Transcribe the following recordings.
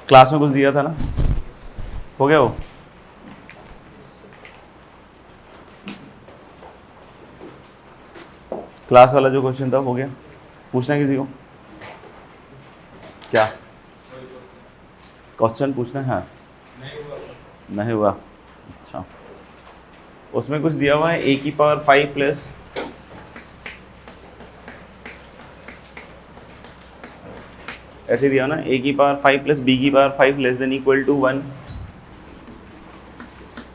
Class में कुछ दिया था ना, हो गया वो? क्लास वाला जो क्वेश्चन था हो गया? पूछना किसी को? क्या क्वेश्चन पूछना है? हाँ, नहीं हुआ। अच्छा, उसमें कुछ दिया हुआ है ए की पावर 5 प्लस ऐसे दिया ना, ए की पावर 5 प्लस बी की power 5 less than equal to 1,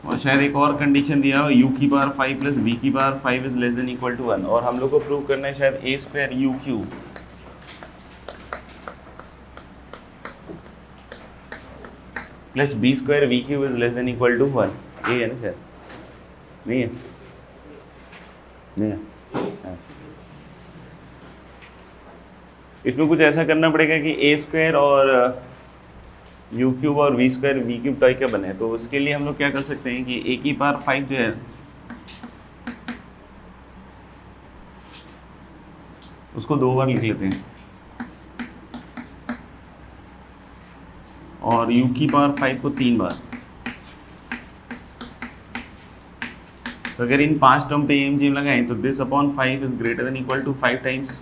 और शायद एक और कंडीशन दिया हुआ यू की पावर 5 प्लस बी की power 5 is less than equal to 1, और हम लोग को प्रूव करना है शायद A square U Q plus B square V Q is less than equal to 1। ये है ना शायद? नहीं है? नहीं है? हाँ। इसमें कुछ ऐसा करना पड़ेगा कि ए स्क्वायर और यू क्यूब और V square V cube type का बने, तो उसके लिए हम लोग क्या कर सकते हैं कि ए की पावर 5 जो है उसको 2 बार लिख लेते हैं, और u की पावर 5 को 3 बार। तो अगर इन 5 टर्म पे एम जी लगाएं तो this upon 5 is greater than equal to 5 times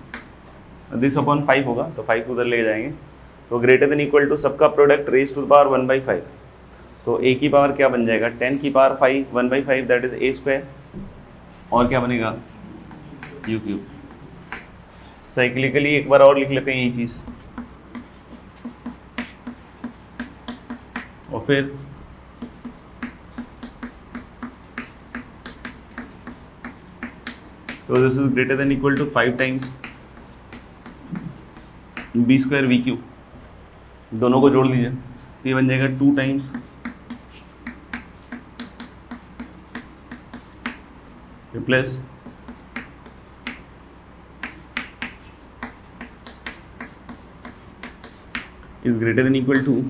this upon 5 होगा, तो 5 उधर ले जाएंगे, तो ग्रेटर देन इक्वल टू सबका product raise to the power 1/5, तो a की पावर क्या बन जाएगा 10 की power 5 1/5 that is a square, और क्या बनेगा u क्यूब। साइक्लिकली एक बार और लिख लेते हैं यही चीज़, और फिर तो this is greater than equal to 5 times B square V Q, दोनों को जोड़ लीजिए तो ये बन जाएगा 2 times plus is greater than equal to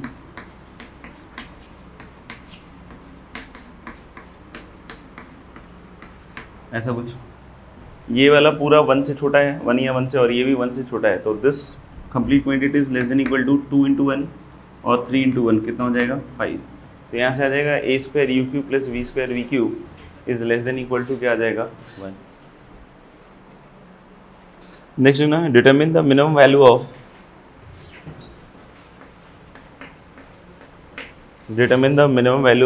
ऐसा कुछ। ये वाला पूरा 1 से छोटा है, 1 या 1 से, और ये भी 1 से छोटा है, तो this complete quantity is less than equal to 2 into 1 और 3 इंटू 1 कितना हो जाएगा 5। तो यहाँ से आ जाएगा A square U Q plus V square V Q is less than equal to क्या आ जाएगा 1। नेक्स्ट ना, determine the minimum value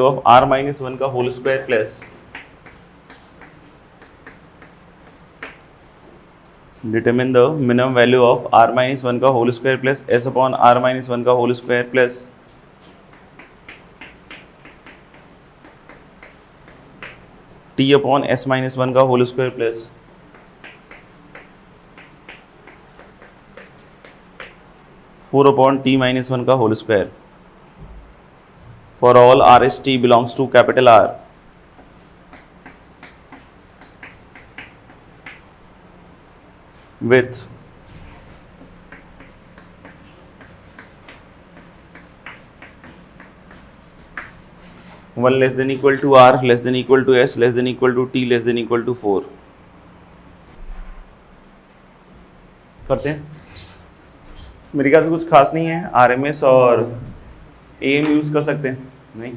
of r minus 1 का whole square plus determine the minimum value of r minus 1 का whole square plus s upon r minus 1 का whole square plus t upon s minus 1 का whole square plus four upon t minus 1 का whole square for all r S t belongs to capital R with one less than equal to r less than equal to s less than equal to t less than equal to 4 करते हैं। मेरे ख्याल से कुछ खास नहीं है, RMS और AM यूज कर सकते हैं। नहीं,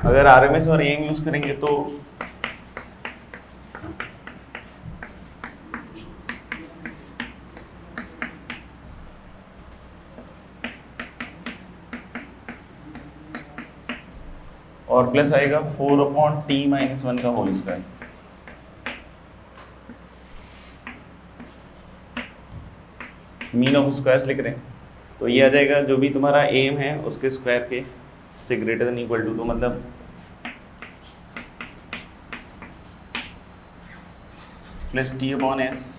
अगर RMS और AM यूज करेंगे तो और प्लस आएगा 4 अपॉन t माइनस 1 का whole square. Mean of squares लिख रहे हैं, तो ये आ जाएगा जो भी तुम्हारा एम है उसके स्क्वायर के से ग्रेटर देन इक्वल टू, तो मतलब प्लस t अपॉन s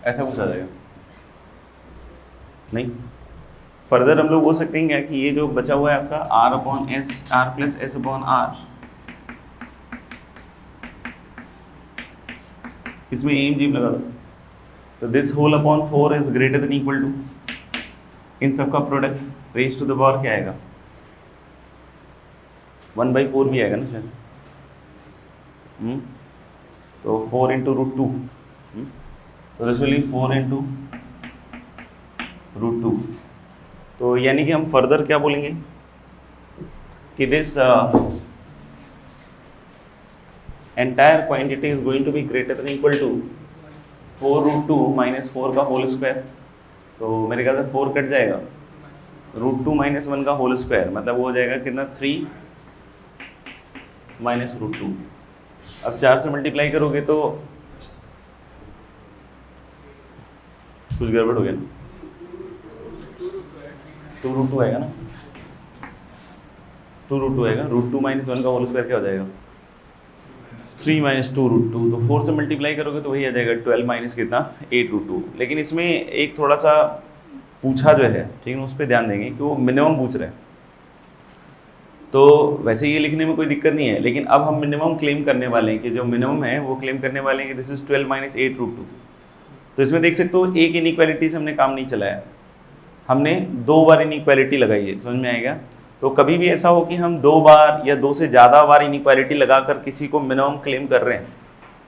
ऐसा कुछ आ जाएगा। नहीं, फर्दर हम लोग बोल सकते हैं क्या कि ये जो बचा हुआ है आपका r upon s, r plus s upon r, इसमें एम जीम लगा दो, तो this whole upon 4 is greater than equal to, इन सब का product raise to the power क्या आएगा 1/4 भी आएगा ना शायद। तो 4 इंटू रूट टू, तो this will be 4 into root two. तो यानी कि हम फर्दर क्या बोलेंगे कि this entire quantity is going to be greater than equal to 4 root two minus 4 का होल स्क्वायर। तो मेरे ख्याल से 4 कट जाएगा, रूट टू माइनस 1 का होल स्क्वायर, मतलब वो हो जाएगा कितना 3 माइनस रूट टू। अब 4 से मल्टीप्लाई करोगे तो कुछ गड़बड़ हो गया ना, 2 रूट टू आएगा ना, 2 रूट टू आएगा, रूट टू माइनस 1 का होल स्क्वायर क्या हो जाएगा 3 माइनस 2 रूट टू। तो 4 से मल्टीप्लाई करोगे तो वही आ जाएगा 12 माइनस कितना 8 रूट टू। लेकिन इसमें एक थोड़ा सा पूछा जो है, ठीक है, उस पर ध्यान देंगे कि वो मिनिमम पूछ रहे हैं। तो वैसे ये लिखने में कोई दिक्कत नहीं है, लेकिन अब हम मिनिमम क्लेम करने वाले हैं कि जो मिनिमम है वो क्लेम करने वाले हैं कि this is 12 minus 8 root two. तो इसमें देख सकते हो एक इनइक्वालिटी से हमने काम नहीं चलाया, हमने 2 बार इनइक्वालिटी लगाई है, समझ में आएगा। तो कभी भी ऐसा हो कि हम 2 बार या 2 से ज़्यादा बार इनइक्वालिटी लगाकर किसी को मिनिमम क्लेम कर रहे हैं,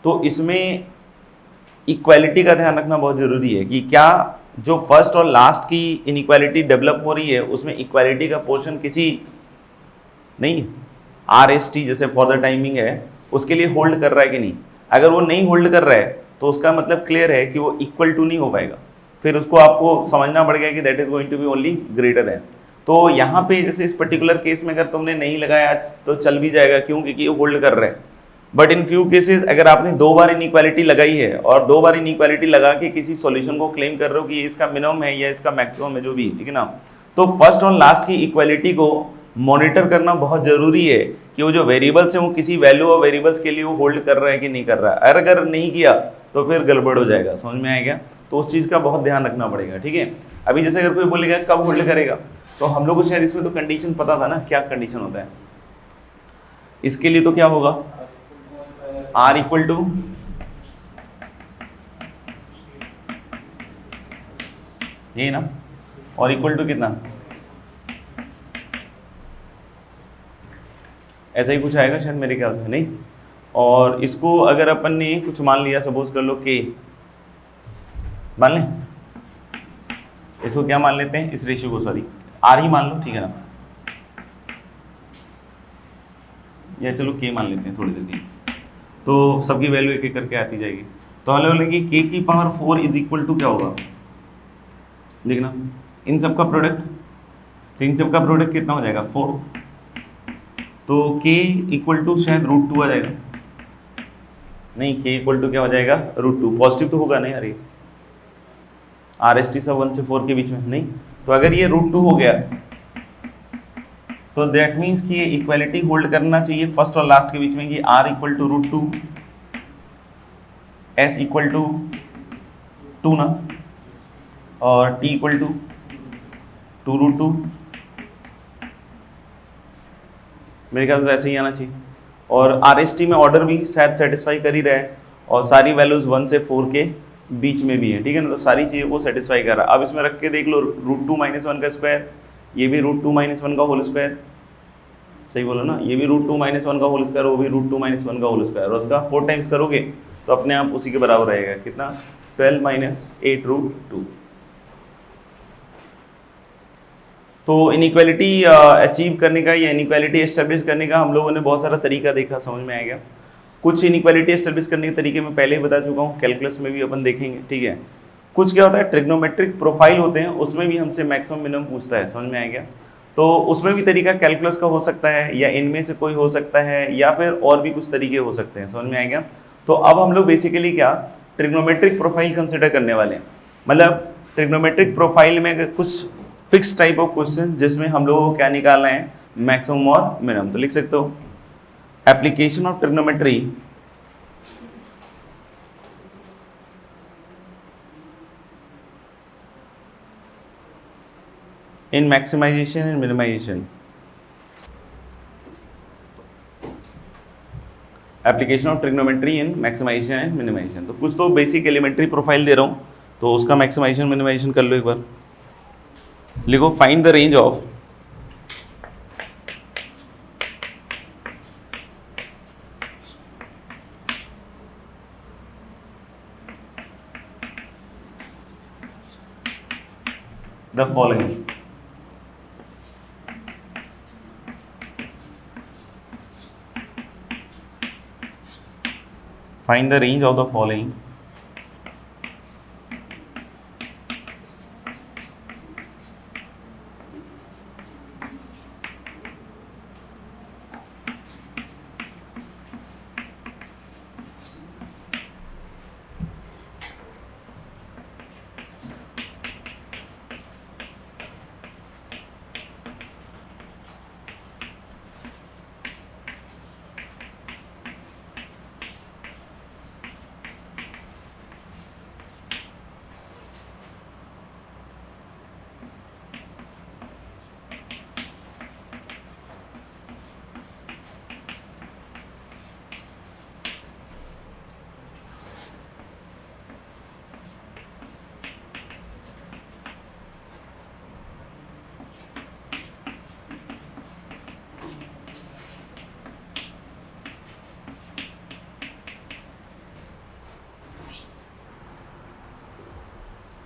तो इसमें इक्वालिटी का ध्यान रखना बहुत ज़रूरी है कि क्या जो फर्स्ट और लास्ट की इनइक्वालिटी डेवलप हो रही है उसमें इक्वालिटी का पोर्शन किसी नहीं RST जैसे फॉर द टाइमिंग है उसके लिए होल्ड कर रहा है कि नहीं। अगर वो नहीं होल्ड कर रहा है तो उसका मतलब क्लियर है कि वो इक्वल टू नहीं हो पाएगा, फिर उसको आपको समझना पड़ेगा कि that is going to be only greater than. तो यहाँ पे जैसे इस पर्टिकुलर केस में अगर तुमने नहीं लगाया तो चल भी जाएगा, क्यों, क्योंकि ये होल्ड कर रहे हैं। बट इन फ्यू केसेस अगर आपने 2 बार इनइक्वालिटी लगाई है और 2 बार इनइक्वालिटी लगा के किसी सॉल्यूशन को क्लेम कर रहे हो कि ये इसका मिनिमम है या इसका मैक्सिमम है जो भी, ठीक है ना, तो फर्स्ट और लास्ट की इक्वालिटी को मॉनिटर करना बहुत जरूरी है कि वो जो वेरिएबल्स हैं वो किसी वैल्यू और वेरिएबल्स के लिए वो होल्ड कर रहा है कि नहीं कर रहा है। अगर नहीं किया तो फिर गड़बड़ हो जाएगा, समझ में आएगा। तो उस चीज़ का बहुत ध्यान रखना पड़ेगा, ठीक है। अभी जैसे अगर कोई बोलेगा कब होल्ड करेगा, तो हम लोग को शायद इसमें तो कंडीशन पता था ना, क्या कंडीशन होता है इसके लिए, तो क्या होगा R इक्वल टू ये ना, और इक्वल टू कितना, ऐसा ही कुछ आएगा शायद मेरे ख्याल से, नहीं। और इसको अगर अपन ने कुछ मान लिया, सपोज कर लो K मान लें, इसको क्या मान लेते हैं, इस रेशियो को, सॉरी R ही मान लो, ठीक है ना, या चलो K मान लेते हैं थोड़ी देर, तो सबकी वैल्यू एक एक करके आती जाएगी। तो हम लोग लेंगे K की पावर 4 इज इक्वल टू क्या होगा, देखना इन सब का प्रोडक्ट, तो इन सब का प्रोडक्ट कितना हो जाएगा 4, तो K इक्वल टू शायद रूट टू आ जाएगा, नहीं K इक्वल टू क्या हो जाएगा रूट टू, पॉजिटिव तो होगा नहीं, अरे RST सब 1 से 4 के बीच में नहीं, तो अगर ये रूट टू हो गया तो दैट मीन्स कि ये इक्वालिटी होल्ड करना चाहिए फर्स्ट और लास्ट के बीच में कि R equal to root two, S equal to 2 ना, और T equal to 2 root two, मेरे ख्याल से ऐसे ही आना चाहिए। और RST में ऑर्डर भी शायद सेटिस्फाई कर ही रहा है, और सारी वैल्यूज 1 से 4 के बीच में भी है, ठीक है ना, तो सारी चीज़ों को सेटिस्फाई कर रहा है। अब इसमें रख के देख लो, रूट टू माइनस 1 का स्क्वायर, ये भी रूट टू माइनस 1 का होल स्क्वायर, सही बोलो ना, ये भी रूट टू माइनस 1 का होल स्क्वायर, वो भी रूट टू माइनस 1 का होल स्क्वायर, और उसका 4 टाइम्स करोगे तो अपने आप उसी के बराबर रहेगा, कितना 12 माइनस 8 रूट टू। तो इनइक्वालिटी अचीव करने का या इनइक्वालिटी एस्टेब्लिश करने का हम लोगों ने बहुत सारा तरीका देखा, समझ में आएगा। कुछ इनइक्वालिटी एस्टेब्लिश करने के तरीके मैं पहले ही बता चुका हूँ, कैलकुलस में भी अपन देखेंगे, ठीक है। कुछ क्या होता है, ट्रिग्नोमेट्रिक प्रोफाइल होते हैं, उसमें भी हमसे मैक्सिमम मिनिमम पूछता है, समझ में आएगा। तो उसमें भी तरीका कैलकुलस का हो सकता है, या इनमें से कोई हो सकता है, या फिर और भी कुछ तरीके हो सकते हैं, समझ में आएगा। तो अब हम लोग बेसिकली क्या ट्रिग्नोमेट्रिक प्रोफाइल कंसिडर करने वाले हैं, मतलब ट्रिग्नोमेट्रिक प्रोफाइल में कुछ फिक्स टाइप ऑफ क्वेश्चन जिसमें हम लोगों को क्या निकालना है, मैक्सिमम और मिनिमम। तो लिख सकते हो application of trigonometry in maximization and minimization, application of trigonometry in maximization and minimization. तो कुछ तो बेसिक एलिमेंट्री प्रोफाइल दे रहा हूँ, तो उसका मैक्सिमाइजेशन मिनिमाइजेशन कर लो एक बार। लिखो find the range of the following, find the range of the following,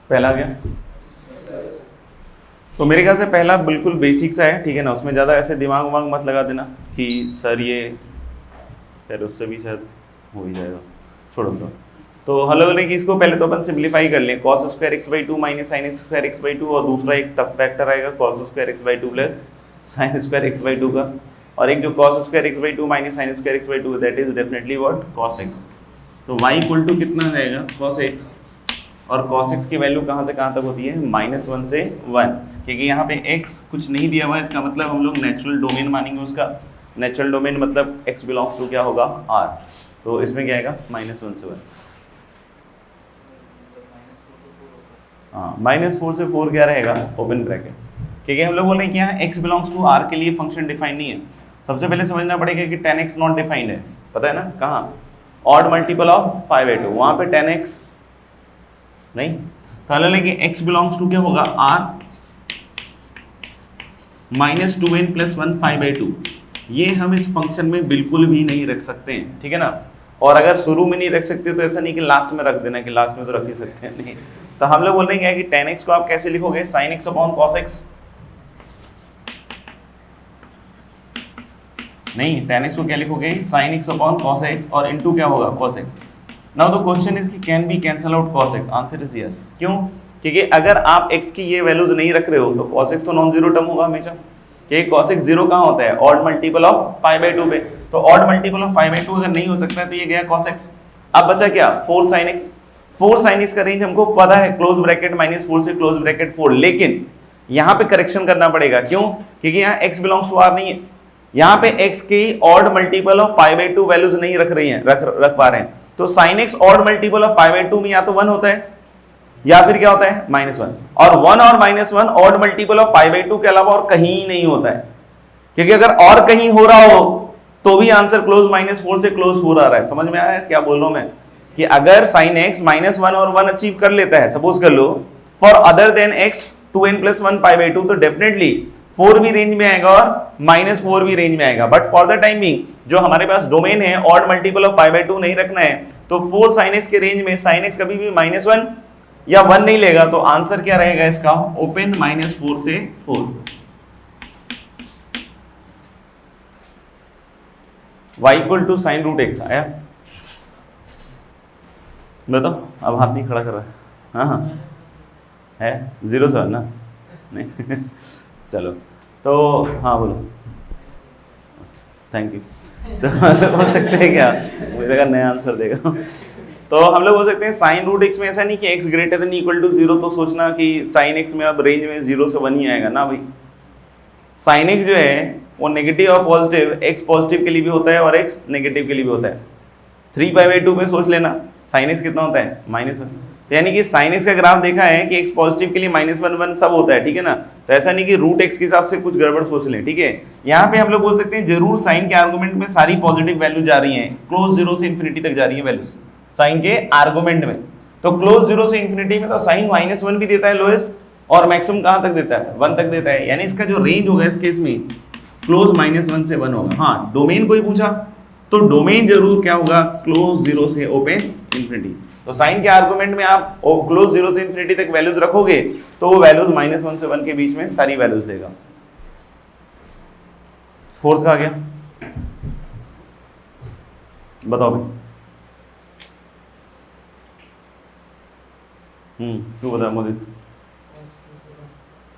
पहला गया। तो मेरे ख्याल से पहला बिल्कुल बेसिक सा है, ठीक है ना, उसमें ज़्यादा ऐसे दिमाग वाग मत लगा देना कि सर ये, फिर उससे भी शायद हो ही जाएगा, छोड़ो तो हम लोगों ने कि इसको पहले तो अपन सिंप्लीफाई कर लें, cos square x by two minus sign square x by two, और दूसरा एक टफ फैक्टर आएगा cos square x by two plus sine square x by two का, और एक जो cos square x by two minus sign square x by two, that is definitely what, cos x। तो y equal to कितना रहेगा cos x, और cos x की value कहाँ से कहाँ तक होती है, -1 से 1, क्योंकि यहाँ पे x कुछ नहीं दिया हुआ है, इसका मतलब हम लोग नेचुरल डोमेन मानेंगे उसका, नेचुरल डोमेन मतलब x बिलोंग्स टू क्या होगा R, तो इसमें क्या आएगा -1 से 1, हाँ -4 से 4 क्या रहेगा ओपन ब्रैकेट, क्योंकि हम लोग बोल रहे हैं कि यहाँ x बिलोंग्स टू R के लिए फंक्शन डिफाइन नहीं है। सबसे पहले समझना पड़ेगा कि 10x नॉट डिफाइंड है, पता है ना, कहाँ, ऑड मल्टीपल ऑफ 5/2, वहाँ पे 10x नहीं, तो हम लेंगे x बिलोंग्स टू क्या होगा R -2n + 1 5/2, ये हम इस फंक्शन में बिल्कुल भी नहीं रख सकते हैं, ठीक है ना, और अगर शुरू में नहीं रख सकते तो ऐसा नहीं कि लास्ट में रख देना, कि लास्ट में तो रख ही सकते हैं, नहीं, तो हम लोग बोल रहे हैं कि 10x को आप कैसे लिखोगे, sin x upon cos x, नहीं 10x को क्या लिखोगे sin x upon cos x, और इनटू क्या होगा cos x। Now the question is कि can be cancel out cos x, answer is yes. क्यों, क्योंकि अगर आप x की ये वैल्यूज नहीं रख रहे हो तो cos x तो नॉन जीरो टर्म होगा हमेशा, क्योंकि cos x जीरो कहाँ होता है, ऑड मल्टीपल ऑफ π/2 पे, तो ऑड मल्टीपल ऑफ π/2 अगर नहीं हो सकता है तो ये गया cos x। अब बचा क्या 4 sin x, 4 sin x का रेंज हमको पता है, क्लोज ब्रैकेट -4 से क्लोज ब्रैकेट 4, लेकिन यहाँ पे करेक्शन करना पड़ेगा, क्यों, क्योंकि यहाँ x बिलोंग्स टू R नहीं है, यहाँ पे x की ऑड मल्टीपल ऑफ π/2 वैल्यूज नहीं रख रही हैं, रख पा रहे हैं, तो sin x odd multiple of π/2 में या तो 1 होता है या फिर क्या होता है -1, और 1 और -1 ऑड मल्टीपल ऑफ π/2 के अलावा और कहीं नहीं होता है, क्योंकि अगर और कहीं हो रहा हो तो भी आंसर क्लोज -4 से क्लोज 4 आ रहा है। समझ में आ रहा है क्या बोल रहा हूं मैं, कि अगर sin x -1 और 1 अचीव कर लेता है, सपोज कर लो, for other than x 2n + 1 π/2, तो डेफिनेटली 4 भी रेंज में आएगा और -4 भी रेंज में आएगा, बट फॉर द टाइमिंग जो हमारे पास डोमेन है ऑड मल्टीपल ऑफ π/2 नहीं रखना है, तो 4 sin x के रेंज में sin x कभी भी -1 या 1 नहीं लेगा, तो आंसर क्या रहेगा इसका, ओपन -4 से 4। y = sin √x आया, बताओ, अब हाथ नहीं खड़ा कर रहा है, हाँ है 0 से ना, नहीं चलो, तो हाँ बोलो, थैंक यू। तो बोल सकते हैं क्या, मुझे लगा नया आंसर देगा, तो हम लोग बोल सकते हैं sin √x में ऐसा नहीं कि x > 0 तो सोचना कि sin x में अब रेंज में 0 से 1 ही आएगा ना भाई, sin x जो है वो नेगेटिव और पॉजिटिव, x पॉजिटिव के लिए भी होता है और x नेगेटिव के लिए भी होता है। 3π/2 में सोच लेना sin x कितना होता है -1, तो यानी कि sin x का ग्राफ देखा है कि x पॉजिटिव के लिए -1 1 सब होता है, ठीक है ना, तो ऐसा नहीं कि √x के हिसाब से कुछ गड़बड़ सोच लें, ठीक है। यहाँ पे हम लोग बोल सकते हैं जरूर साइन के आर्गुमेंट में सारी पॉजिटिव वैल्यू जा रही है, क्लोज 0 से इन्फिनिटी तक जा रही है वैल्यूज साइन के आर्गुमेंट में, तो क्लोज 0 से इन्फिनिटी में तो साइन -1 भी देता है लोएस्ट, और मैक्सिमम कहाँ तक देता है 1 तक देता है, यानी इसका जो रेंज होगा इस केस में क्लोज -1 से 1 होगा। हाँ डोमेन कोई पूछा तो डोमेन जरूर क्या होगा, क्लोज 0 से ओपन इन्फिनिटी, तो साइन के आर्गुमेंट में आप क्लोज 0 से इंफिनिटी तक वैल्यूज रखोगे तो वो वैल्यूज -1 से 1 के बीच में सारी वैल्यूज देगा। फोर्थ का आ गया, बताओ भाई। तू बता मोदित।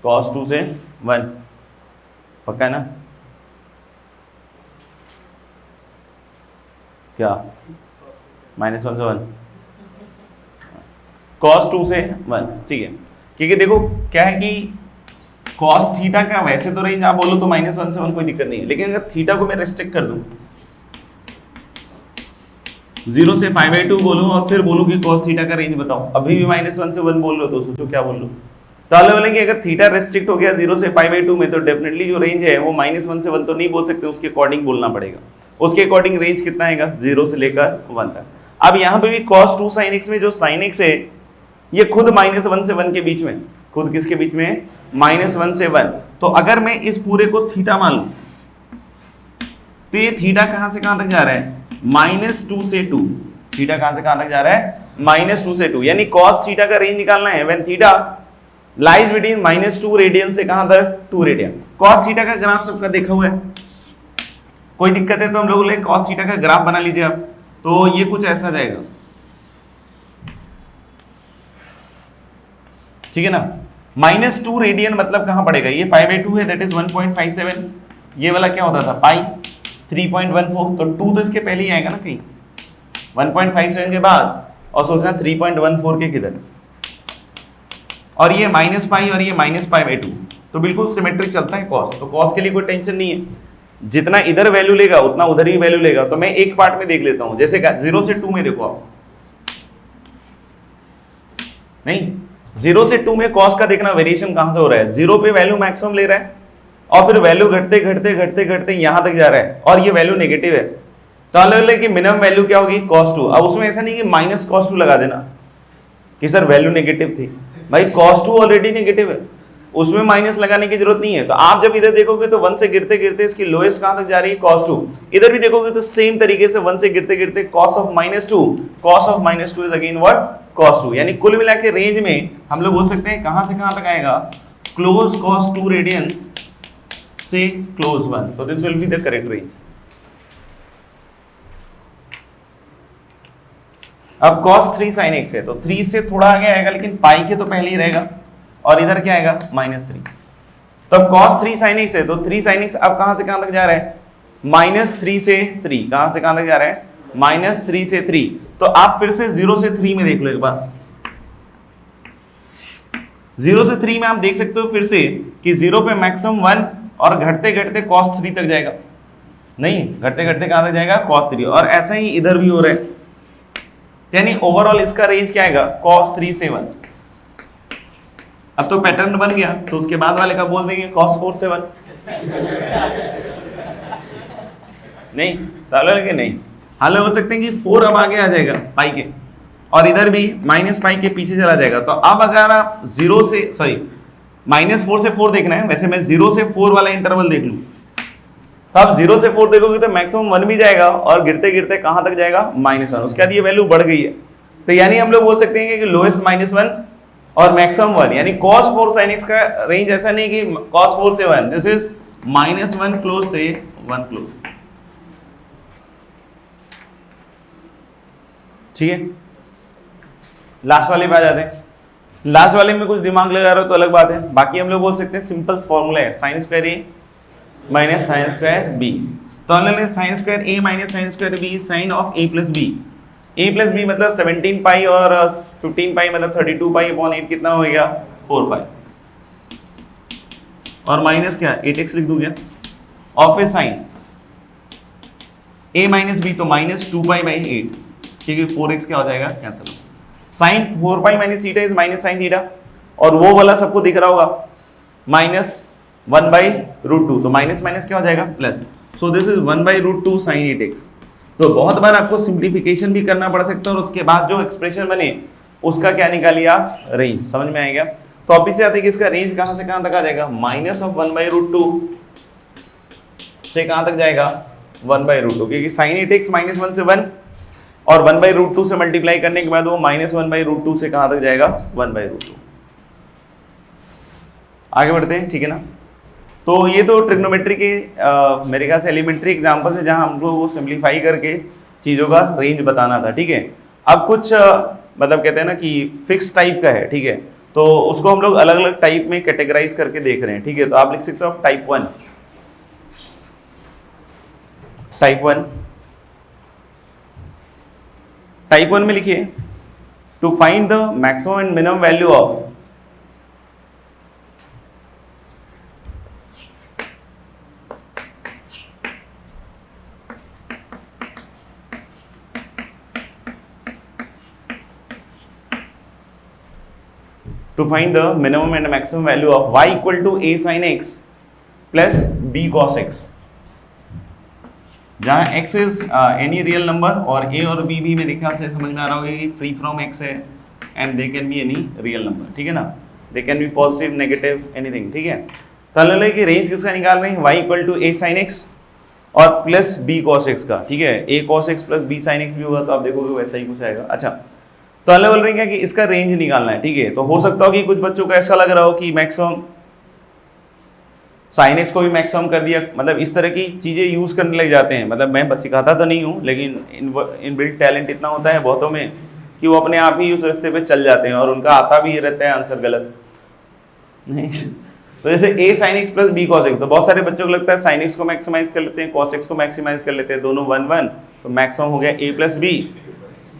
cos 2 से 1 पक्का है ना? क्या -1 से 1 cos 2 से 1, ठीक है। क्योंकि देखो क्या है कि cos थीटा का वैसे तो रेंज आप बोलो तो -1 से 1 कोई दिक्कत नहीं है, लेकिन अगर थीटा को मैं रेस्ट्रिक्ट कर दूं 0 से π/2 बोलूं और फिर बोलूं कि cos थीटा का रेंज बताओ, अभी भी -1 से 1 बोल रहे हो तो सोचो क्या बोल रहे हो। तो अलग बोले कि अगर थीटा रेस्ट्रिक्ट हो गया 0 से π/2 में तो डेफिनेटली जो रेंज है वो -1 से 1 तो नहीं बोल सकते, उसके अकॉर्डिंग बोलना पड़ेगा। उसके अकॉर्डिंग रेंज कितना आएगा 0 से लेकर 1 तक। अब यहाँ पे भी cos 2 sin x में जो sin x है ये खुद -1 से 1 के बीच में, खुद किसके बीच में? -1 से 1। तो अगर मैं इस पूरे को थीटा मान लूं तो ये थीटा कहां से कहां तक जा रहा है? -2 से 2। थीटा कहां से कहां तक जा रहा है? -2 से 2, यानी cos थीटा का रेंज निकालना है when theta lies between -2 radian से कहां तक? 2 रेडियन। cos थीटा का ग्राफ सबका देखा हुआ है, कोई दिक्कत है तो हम लोग ले cos थीटा का ग्राफ बना लीजिए आप। तो ये कुछ ऐसा जाएगा, ठीक है ना? -2 रेडियन मतलब कहां पड़ेगा? ये π/2 है, दैट इज 1.57। ये वाला क्या होता था? पाई 3.14। तो 2 तो इसके पहले ही आएगा ना कहीं 1.57 के बाद, और सोचना 3.14 के किधर, और ये -π और ये -π/2, तो बिल्कुल सिमेट्रिक चलता है cos। तो cos के लिए कोई टेंशन नहीं है, जितना इधर वैल्यू लेगा उतना उधर ही वैल्यू लेगा। तो मैं एक पार्ट में देख लेता हूं, जैसे 0 से 2 में देखो आप, नहीं 0 से 2 में cos का देखना वेरिएशन कहां से हो रहा है? 0 पे वैल्यू मैक्सिमम ले रहा है और फिर वैल्यू घटते घटते घटते घटते यहां तक जा रहा है और ये वैल्यू नेगेटिव है। तो अलग कि मिनिमम वैल्यू क्या होगी? cos 2। अब उसमें ऐसा नहीं कि -cos 2 लगा देना कि सर वैल्यू नेगेटिव थी, भाई cos 2 ऑलरेडी नेगेटिव है, उसमें माइनस लगाने की जरूरत नहीं है। तो आप जब इधर देखोगे तो 1 से गिरते गिरते इसकी लोएस्ट कहां तक जा रही है? cos 2। इधर भी देखोगे तो सेम तरीके से 1 से गिरते गिरते cos of -2 is again what? cos 2। यानी कुल मिला के रेंज में हम लोग बोल सकते हैं कहां से कहां तक आएगा? क्लोज cos 2 रेडियन से क्लोज 1। तो this will be the correct range. अब cos 3 sin x है तो 3 से थोड़ा आगे आएगा, लेकिन पाई के तो पहले ही रहेगा, और इधर क्या आएगा? -3। तो अब cos 3 sin x है तो 3 sin x अब कहां से कहां तक जा रहा है? -3 से 3। कहां से कहां तक जा रहा है? -3 से 3। तो आप फिर से 0 से 3 में देख लो एक बार। 0 से 3 में आप देख सकते हो फिर से कि 0 पे मैक्सिमम 1 और घटते घटते cos 3 तक जाएगा, नहीं घटते घटते कहां तक जाएगा? cos 3। और ऐसा ही इधर भी हो रहा है, यानी ओवरऑल इसका रेंज क्या आएगा? cos 3 से 1। अब तो पैटर्न बन गया, तो उसके बाद वाले का बोल देंगे cos 4 से 1। नहीं तो कि नहीं, हाल हो सकते हैं कि 4 अब आगे आ जाएगा पाई के, और इधर भी -पाई के पीछे चला जाएगा। तो अब अगर आप 0 से -4 से 4 देखना है, वैसे मैं 0 से 4 वाला इंटरवल देख लूं तो आप 0 से 4 देखोगे तो मैक्सिमम 1 भी जाएगा और गिरते गिरते कहां तक जाएगा? -1। उसके बाद ये वैल्यू बढ़ गई है, तो यानी हम लोग बोल सकते हैं कि लोएस्ट -1 और मैक्सिमम 1, यानी cos 4 sin x का रेंज ऐसा नहीं कि cos 4 से 1, दिस इज -1 क्लोज से 1 क्लोज। ठीक है, लास्ट वाले पे आ जाते हैं। लास्ट वाले में कुछ दिमाग लगा रहे हो तो अलग बात है, बाकी हम लोग बोल सकते हैं सिंपल फॉर्मूला है sin square a minus sin square b। तो हम लोग sin square a minus sin square b sine of a plus b। a plus b मतलब 17 पाई और 15 पाई मतलब 32 पाई अपॉन 8 कितना हो गया? 4 पाई, और माइनस क्या 8x लिख दूं क्या? और फिर साइन a माइनस b तो माइनस 2 पाई बाई 8, क्योंकि 4x क्या हो जाएगा? Cancel. Sine 4 pi minus theta is minus sine theta, और वो वाला सबको दिख रहा होगा -1/√2, तो माइनस माइनस क्या हो जाएगा? Plus. So this is 1/√2 sin 8x। तो बहुत बार आपको सिंप्लीफिकेशन भी करना पड़ सकता है, और उसके बाद जो एक्सप्रेशन बने उसका क्या निकालिए आप? रेंज। समझ में आएगा? तो ऑब्वियस से आते हैं कि इसका रेंज कहां से कहां तक आ जाएगा? -1/√2 से कहां तक जाएगा? 1/√2, क्योंकि sin 8x -1 से 1 और 1/√2 से मल्टीप्लाई करने के बाद वो -1/√2 से कहां तक जाएगा 1/√2। आगे बढ़ते हैं, ठीक है ना। तो ये तो ट्रिग्नोमेट्री के मेरे ख्याल से एलिमेंट्री एग्जांपल है जहां हम लोग वो सिंप्लीफाई करके चीजों का रेंज बताना था, ठीक है। अब कुछ मतलब कहते हैं ना कि फिक्स टाइप का है, ठीक है, तो उसको हम लोग अलग अलग टाइप में कैटेगराइज करके देख रहे हैं, ठीक है। तो आप लिख सकते हो टाइप 1, टाइप 1 में लिखिए to find the maximum and minimum value of to find the minimum and maximum value of y equal to a sin x plus b cos x, जहां x is any real number और a और b भी मेरे ख्याल से समझ में आ रहा होगा कि फ्री फ्रॉम x है and they can be any real number, ठीक है ना, they can be positive negative anything, ठीक है। तो हम लोग की रेंज किसका निकाल रहे हैं, y equal to a sin x और प्लस b cos x का, ठीक है। a cos x plus b sin x भी होगा तो आप देखोगे वैसा ही कुछ आएगा। अच्छा, तो अलग बोल रहे हैं कि इसका रेंज निकालना है, ठीक है। तो हो सकता हो कि कुछ बच्चों को ऐसा लग रहा हो कि मैक्सिमम साइन एक्स को भी मैक्सिमम कर दिया, मतलब इस तरह की चीजें यूज करने लग जाते हैं। मतलब मैं बस सिखाता तो नहीं हूँ, लेकिन इनबिल्ट टैलेंट इतना होता है बहुतों में कि वो अपने आप ही उस रास्ते पे चल जाते हैं और उनका आता भी ये रहता है आंसर गलत नहीं। तो जैसे a sin x plus b cos x, तो बहुत सारे बच्चों को लगता है sin x को मैक्सिमाइज कर लेते हैं, cos x को मैक्सिमाइज कर लेते हैं, दोनों 1 1, तो मैक्सिमम हो गया a प्लस b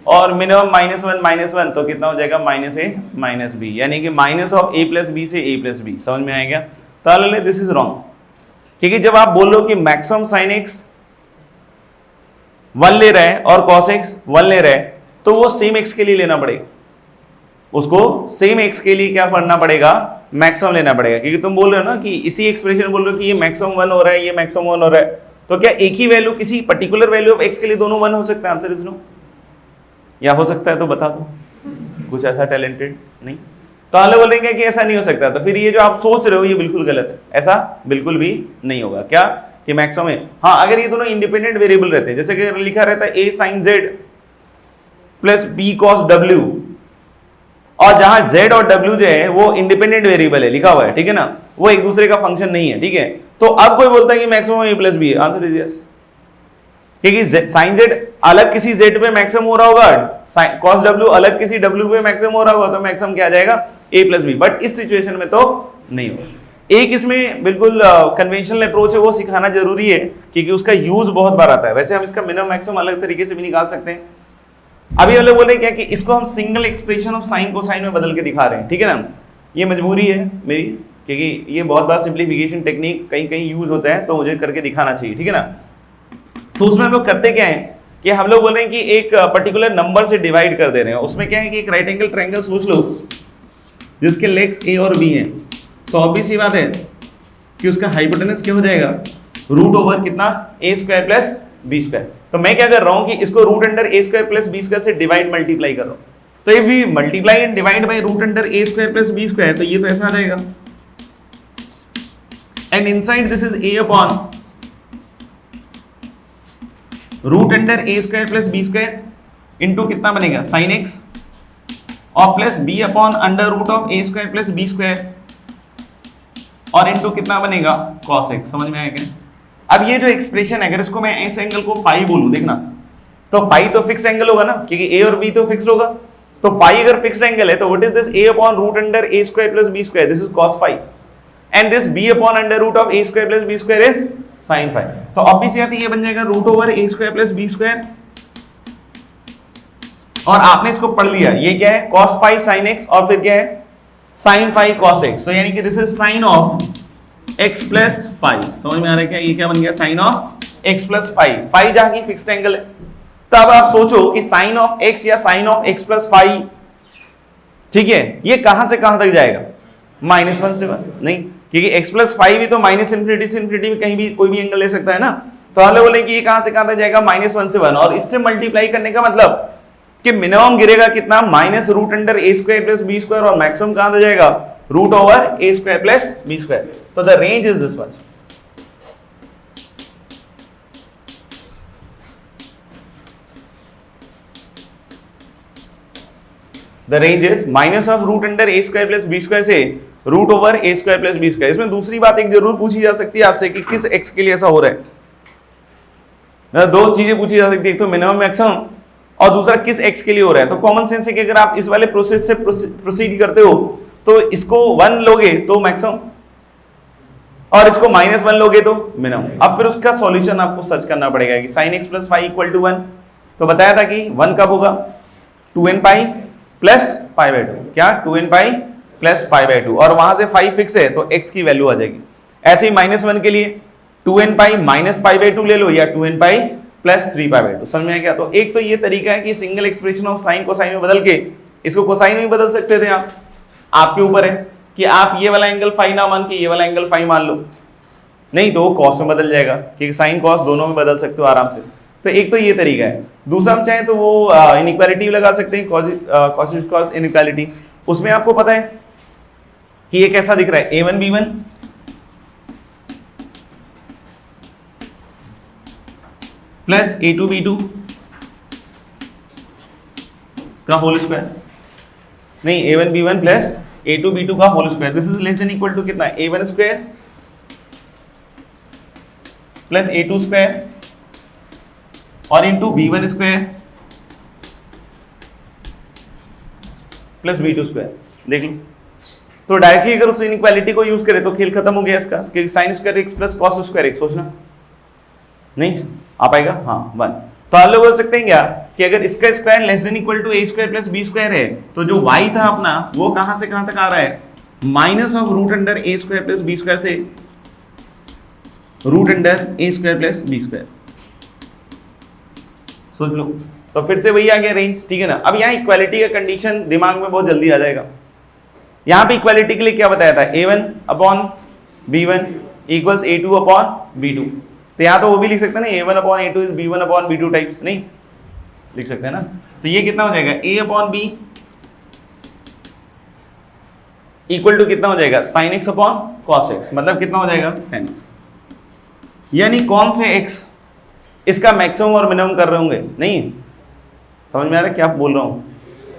और मिनिमम -1 तो कितना हो जाएगा -a -b, यानी कि minus of a plus b से a प्लस b। समझ में आ गया। तो दिस इज रॉन्ग, क्योंकि जब आप बोल लो कि मैक्सिमम sin x 1 ले रहा है और cos x 1 ले रहा है, तो वो सेम x के लिए लेना पड़ेगा, उसको सेम x के लिए क्या करना पड़ेगा, मैक्सिमम लेना पड़ेगा। क्योंकि तुम बोल रहे हो ना कि इसी एक्सप्रेशन बोल रहे हो कि ये मैक्सिमम 1 हो रहा है, ये मैक्सिमम 1 हो रहा है, तो क्या एक ही वैल्यू किसी पर्टिकुलर वैल्यू ऑफ x के लिए दोनों 1 हो सकता है? Answer is no. या हो सकता है तो बता दो, कुछ ऐसा टैलेंटेड नहीं। तो आले बोलेंगे कि ऐसा नहीं हो सकता, तो फिर ये जो आप सोच रहे हो ये बिल्कुल गलत है, ऐसा बिल्कुल भी नहीं होगा। क्या कि मैक्सिमम है, हाँ, अगर ये दोनों इंडिपेंडेंट वेरिएबल रहते हैं, जैसे कि लिखा रहता है a sin z plus b cos w, और जहां z और w जो है वो इंडिपेंडेंट वेरिएबल है लिखा हुआ है, ठीक है ना, वो एक दूसरे का फंक्शन नहीं है, ठीक है। तो अब कोई बोलता है कि मैक्सिमम a प्लस b है, आंसर इज यस, क्योंकि साइन z अलग किसी z पे मैक्सिमम हो रहा होगा, cos w अलग किसी w पे मैक्सिमम हो रहा होगा, तो मैक्सिमम क्या आ जाएगा a प्लस बी। बट इस सिचुएशन में तो नहीं होगा। एक इसमें बिल्कुल कन्वेंशनल अप्रोच है, वो सिखाना जरूरी है क्योंकि उसका यूज बहुत बार आता है। वैसे हम इसका मिनिमम मैक्सिमम अलग तरीके से भी निकाल सकते हैं। अभी हम लोग बोले क्या कि इसको हम सिंगल एक्सप्रेशन ऑफ साइन को साइन में बदल के दिखा रहे हैं, ठीक है ना। ये मजबूरी है मेरी, क्योंकि ये बहुत बार सिंप्लीफिकेशन टेक्निक कहीं कहीं यूज होता है, तो मुझे करके दिखाना चाहिए, ठीक है ना। तो उसमें हम लोग करते क्या है कि हम लोग बोल रहे हैं कि एक पर्टिकुलर नंबर से डिवाइड कर दे रहे हैं। उसमें क्या है कि एक राइट एंगल ट्रायंगल सोच लो जिसके लेग्स a और b हैं, तो ऑब्वियस सी बात है कि उसका हाइपोटेनस क्या हो जाएगा, रूट ओवर कितना a square plus b square. तो मैं क्या कर रहा हूं कि इसको root under a square plus b square से डिवाइड मल्टीप्लाई कर रहा हूं। तो if we multiply and divide by root under a square plus b square, तो ये तो ऐसा आ जाएगा, and inside this is a upon root under a square plus b square into कितना बनेगा साइन x और plus b upon under root of a square plus b square और इंटू कितना बनेगा cos x। समझ में आया क्या? अब ये जो एक्सप्रेशन है, अगर इसको मैं इस एंगल को फाई बोलूं, देखना, तो फाई तो फिक्स एंगल होगा ना, क्योंकि a और b तो फिक्स होगा। तो फाई अगर फिक्स एंगल है तो what is this a upon root under a square plus b square, this is cos phi, and this b upon under root of a square plus b square is sin phi. तो obviously ये बन जाएगा root over a square plus b square, और आपने इसको पढ़ लिया, ये क्या है cos फाई sin x और फिर क्या है sin फाई cos x। तो यानी कि this is sin of x plus phi. समझ में आ रहा है क्या? ये क्या बन गया sin of x plus phi, phi जहां की फिक्स्ड एंगल है। तो अब आप सोचो कि sin ऑफ x या sin of x plus phi, ठीक है, ये कहां से कहां तक जाएगा, -1 से 1 नहीं, क्योंकि x प्लस फाइव भी तो माइनस इन्फिनिटी से इन्फिनिटी में कहीं भी कोई भी एंगल ले सकता है ना। तो हम लोग बोले कि ये कहां से कहां तक जाएगा, -1 से 1, और इससे मल्टीप्लाई करने का मतलब कि मिनिमम गिरेगा कितना, minus root under a square plus b square, और मैक्सिमम कहां तक जाएगा, root over a square plus b square. तो the range is this one. The range is minus of root under A square plus B square से root over A square plus B square. इसमें दूसरी बात एक जरूर पूछी जा सकती है आपसे कि किस एक्स के लिए ऐसा हो रहा है। दो चीजें पूछी जा सकती है, एक तो मिनिमम मैक्सिमम और दूसरा किस एक्स के लिए हो रहा है। तो कॉमन सेंस है कि अगर आप इस वाले प्रोसेस से प्रोसीड करते हो तो इसको 1 लोगे तो मैक्सिमम और इसको -1 लोगे तो मिनिमम। अब फिर उसका सॉल्यूशन आपको सर्च करना पड़ेगा कि sin x plus 5 equal to 1। तो बताया था कि 1 कब होगा 2n pi plus pi by 2, क्या 2n pi plus pi by 2, और वहां से 5 फिक्स है तो x की वैल्यू आ जाएगी। ऐसे ही -1 के लिए 2n pi minus pi by 2 ले लो या 2n pi plus 3 pi by 2। समझ में आया क्या? तो एक तो ये तरीका है कि सिंगल एक्सप्रेशन ऑफ साइन को साइन में बदल के इसको कोसाइन में बदल सकते थे आप, आपके ऊपर है कि आप ये वाला एंगल फाई ना मान के ये वाला एंगल फाई मान लो, नहीं तो कॉस में बदल जाएगा क्योंकि साइन कॉस दोनों में बदल सकते हो आराम से। तो एक तो ये तरीका है। दूसरा हम चाहें तो वो इनइक्वालिटी लगा सकते हैं, कॉस कॉस इनइक्वालिटी। उसमें आपको पता है कि ये कैसा दिख रहा है, a1 b1 plus a2 b2 का होल स्क्वायर, नहीं a1 b1 plus a2 b2 का whole square. This is less than equal to कितना, a1 square plus a2 square और into b1 square plus b2 square. देख लो तो directly अगर उस इनइक्वालिटी को यूज करें तो खेल खत्म हो गया इसका, क्योंकि sign square x plus cos square x. सोचना नहीं आ पाएगा, हाँ 1। तो आप लोग बोल सकते हैं क्या कि अगर इसका square less than equal to a square plus b square है तो जो y था अपना वो कहां से कहां तक आ रहा है, minus of root under a square plus b square से root under a square plus b square. सोच लो तो फिर से वही आ गया रेंज, ठीक है ना। अब यहाँ इक्वालिटी का कंडीशन दिमाग में बहुत जल्दी आ जाएगा। यहाँ पे इक्वालिटी के लिए क्या बताया था, a1 upon b1 equals a2 upon b2। तो यहाँ तो वो भी लिख सकते हैं ना, a1 upon a2 is b1 upon b2 types, नहीं लिख सकते हैं ना। तो ये कितना हो जाएगा, a upon b equal to कितना हो जाएगा, sin x upon cos x, मतलब कितना हो जाएगा tan x। यानी कौन से x इसका मैक्सिमम और मिनिमम कर रहे होंगे, नहीं समझ में आ रहा है क्या बोल रहा हूं?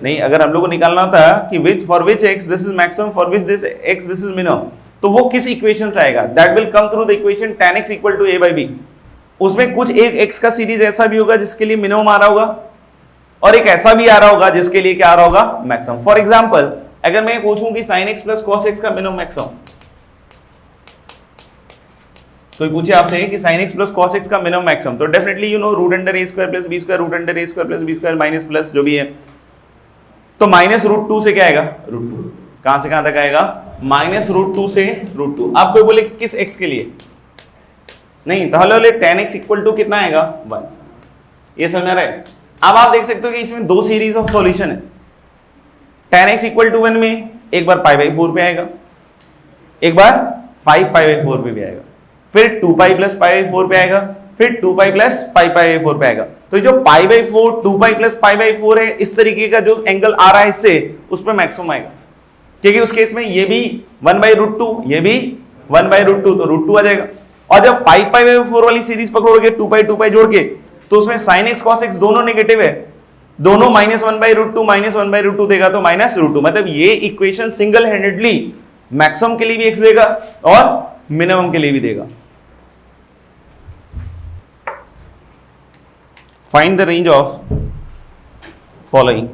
नहीं, अगर हम लोग को निकालना होता कि which for which x this is maximum for which this x this is minimum, तो वो किस इक्वेशन से आएगा, that will come through the equation tan x equal to a by b। उसमें कुछ एक x का सीरीज ऐसा भी होगा जिसके लिए मिनिमम आ रहा होगा और एक ऐसा भी आ रहा होगा जिसके लिए क्या आ रहा होगा, मैक्सिमम। फॉर एग्जांपल अगर मैं पूछूं कि sin x प्लस cos x का मिनिमम मैक्सिमम, तो पूछे आपसे कि sin x प्लस cos x का मिनिमम मैक्सिमम, तो definitely you know root under a square plus b square, root under a square plus b square minus plus जो भी है, तो माइनस रूट 2 से क्या आएगा, रूट 2। कहां से कहां तक आएगा, माइनस रूट 2 से रूट 2। आप कोई बोले किस x के लिए, नहीं तो hello tan x equal to कितना आएगा 1। ये समझ आ रहा है। अब आप देख सकते हो कि इसमें दो सीरीज ऑफ सॉल्यूशन है। tan x इक्वल टू 1 में एक बार पाई बाई 4 पे आएगा, एक बार 5 पाई बाई 4 पे भी आएगा, फिर 2 पाई प्लस पाई बाई 4 पे आएगा, फिर 2 पाई प्लस 5 पाई बाई 4 पे आएगा। तो जो pi by 4 2 pi plus pi by 4 है, इस तरीके का जो एंगल आ रहा है इससे, उस पर मैक्सिमम आएगा, क्योंकि उस केस में ये भी 1 बाई रूट 2, ये भी 1 बाई रूट 2, तो रूट 2 आ जाएगा। और जब 5 पाई बाई 4 वाली सीरीज पकड़ोगे 2 पाई जोड़ के, तो उसमें sin x cos x दोनों नेगेटिव है, दोनों minus 1 by root 2 minus 1 by root 2 देगा, तो माइनस रूट 2। मतलब ये इक्वेशन सिंगल हैंडेडली मैक्सिमम के लिए भी x देगा और मिनिमम के लिए भी देगा। Find the range of following.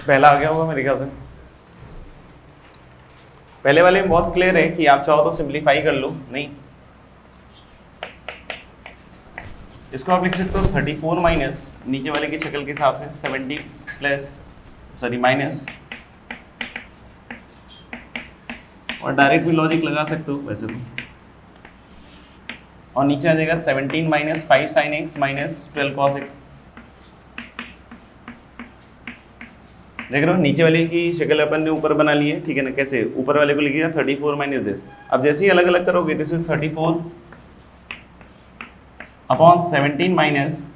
पहला आ गया होगा मेरे ख्याल से। पहले वाले में बहुत क्लियर है कि आप चाहो तो सिंप्लीफाई कर लो, नहीं इसको आप लिख सकते हो 34 माइनस नीचे वाले की शक्ल के हिसाब से 70 प्लस सॉरी माइनस, और डायरेक्ट भी लॉजिक लगा सकते हो वैसे तो, और नीचे आ जाएगा 17 minus 5 sine x minus 12 cos x. देख रहे हो नीचे वाले की शक्ल अपन ने ऊपर बना ली है, ठीक है ना। कैसे ऊपर वाले को लिखिएगा 34 माइनस दिस। अब जैसे ही अलग अलग करोगे this is 34 upon 17 minus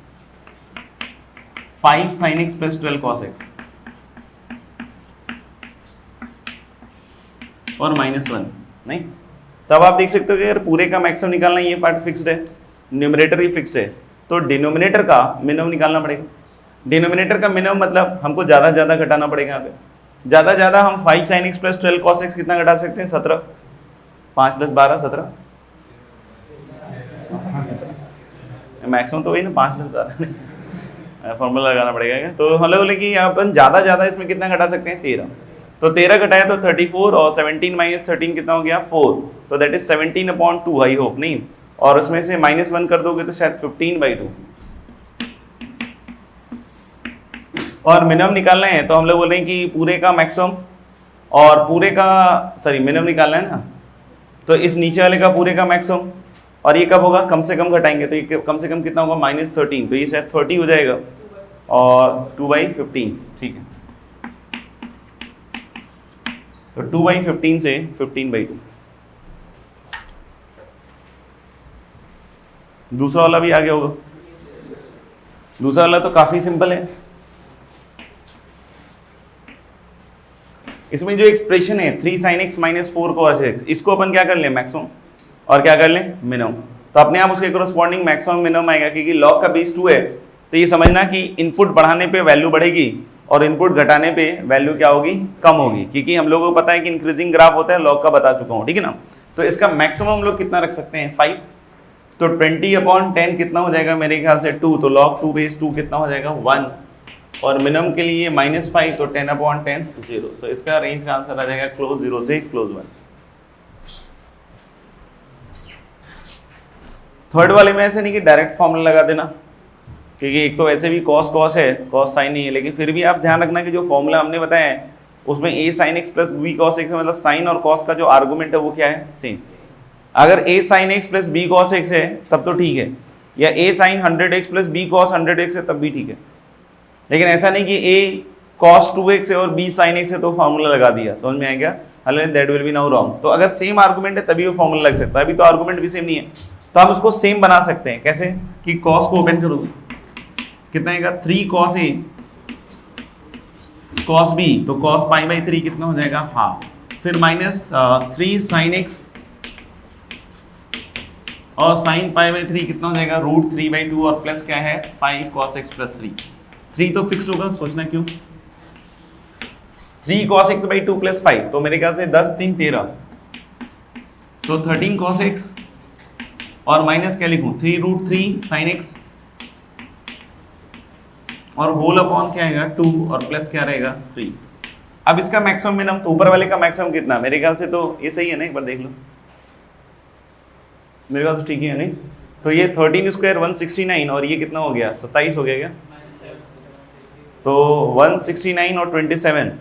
5 sine x plus 12 cos x और -1, नहीं तब आप देख सकते हो कि यार पूरे का मैक्सिमम निकालना, ये पार्ट फिक्स्ड है, न्यूमरेटर ही फिक्स्ड है, तो डिनोमिनेटर का मिनिमम निकालना पड़ेगा। डिनोमिनेटर का मिनिमम मतलब हमको ज़्यादा ज़्यादा घटाना पड़ेगा। यहाँ पे ज़्यादा ज़्यादा हम 5 sine x plus 12 cos x कितना घटा सकते हैं? 17, 5 प्लस 12 17, मैक्सिमम तो वही ना 5 प्लस 12 फॉर्मूला लगाना पड़ेगा क्या? तो हम लोग बोले कि अपन ज़्यादा ज़्यादा इसमें कितना घटा सकते हैं? 13। तो 13 घटाया तो 34 और 17 माइनस 13 कितना हो गया? 4। तो दैट इज 17/2 आई होप, नहीं और उसमें से -1 कर दोगे तो शायद 15/2। और मिनिमम निकालना है तो हम लोग बोल रहे हैं कि पूरे का मैक्सिमम और पूरे का सॉरी मिनिमम निकालना है ना, तो इस नीचे वाले का पूरे का मैक्सिमम, और ये कब होगा? कम से कम घटाएंगे तो ये कम से कम कितना होगा? -13, तो ये शायद 30 हो जाएगा और 2/15, ठीक है। तो 2/15 से 15/2। दूसरा वाला भी आ गया होगा। दूसरा वाला तो काफी सिंपल है। इसमें जो एक्सप्रेशन है 3 sin x minus 4 cos x, इसको अपन क्या कर लें? मैक्सिमम, और क्या कर लें? मिनिमम। तो अपने आप उसके कोरस्पॉन्डिंग मैक्सिमम मिनिमम आएगा, क्योंकि log का बेस 2 है तो ये समझना कि इनपुट बढ़ाने पे वैल्यू बढ़ेगी और इनपुट घटाने पे वैल्यू क्या होगी? कम होगी, क्योंकि हम लोगों को पता है कि इंक्रीजिंग ग्राफ होता है, लॉग का बता चुका हूँ, ठीक है ना। तो इसका मैक्सिमम हम लोग कितना रख सकते हैं? 5। तो 20/10 कितना हो जाएगा? मेरे ख्याल से 2, तो log 2 बेस 2 कितना हो जाएगा? 1, और मिनिमम के लिए -5, तो 10/10 0। तो इसका रेंज का आंसर आ जाएगा क्लोज 0 से क्लोज 1। थर्ड वाले में ऐसे नहीं कि डायरेक्ट फॉर्मूला लगा देना, क्योंकि एक तो वैसे भी cos है, cos साइन नहीं है, लेकिन फिर भी आप ध्यान रखना कि जो फॉर्मूला हमने बताया है उसमें a sin x plus b cos x है, मतलब साइन और cos का जो आर्गुमेंट है वो क्या है? सेम। अगर a sin x plus b cos x है तब तो ठीक है, या a sin 100x plus b cos 100x है तब भी ठीक है, लेकिन ऐसा नहीं कि a cos 2x है और b sin x है तो फॉर्मूला लगा दिया। समझ में आ गया? That will be now wrong. तो अगर सेम आर्गुमेंट है तभी वो फॉर्मूला लग सकता है, अभी तो आर्गुमेंट भी सेम नहीं है, तो हम उसको सेम बना सकते हैं। कैसे? कि cos को ओपन करो, कितना आएगा? 3 cos a cos b, तो cos π/3 कितना हो जाएगा? हाफ। फिर -3 sin x और sin π/3 कितना हो जाएगा? √3/2, और प्लस क्या है? 5 cos x प्लस 3 तो फिक्स होगा, सोचना क्यों? 3 cos x/2 प्लस 5, तो मेरे ख्याल से 10 3 13, तो 13 cos x और माइनस क्या लिखूं? 3√3 sin x और होल अपॉन क्या आएगा? 2, और प्लस क्या रहेगा? 3। अब इसका मैक्सिमम मिनिमम, तो ऊपर वाले का मैक्सिमम कितना? मेरे ख्याल से तो ये सही है ना, एक बार देख लो, मेरे ख्याल से ठीक है नहीं? तो ये 13 स्क्वायर 169 और ये कितना हो गया? 27 हो गया क्या? तो 169 और 27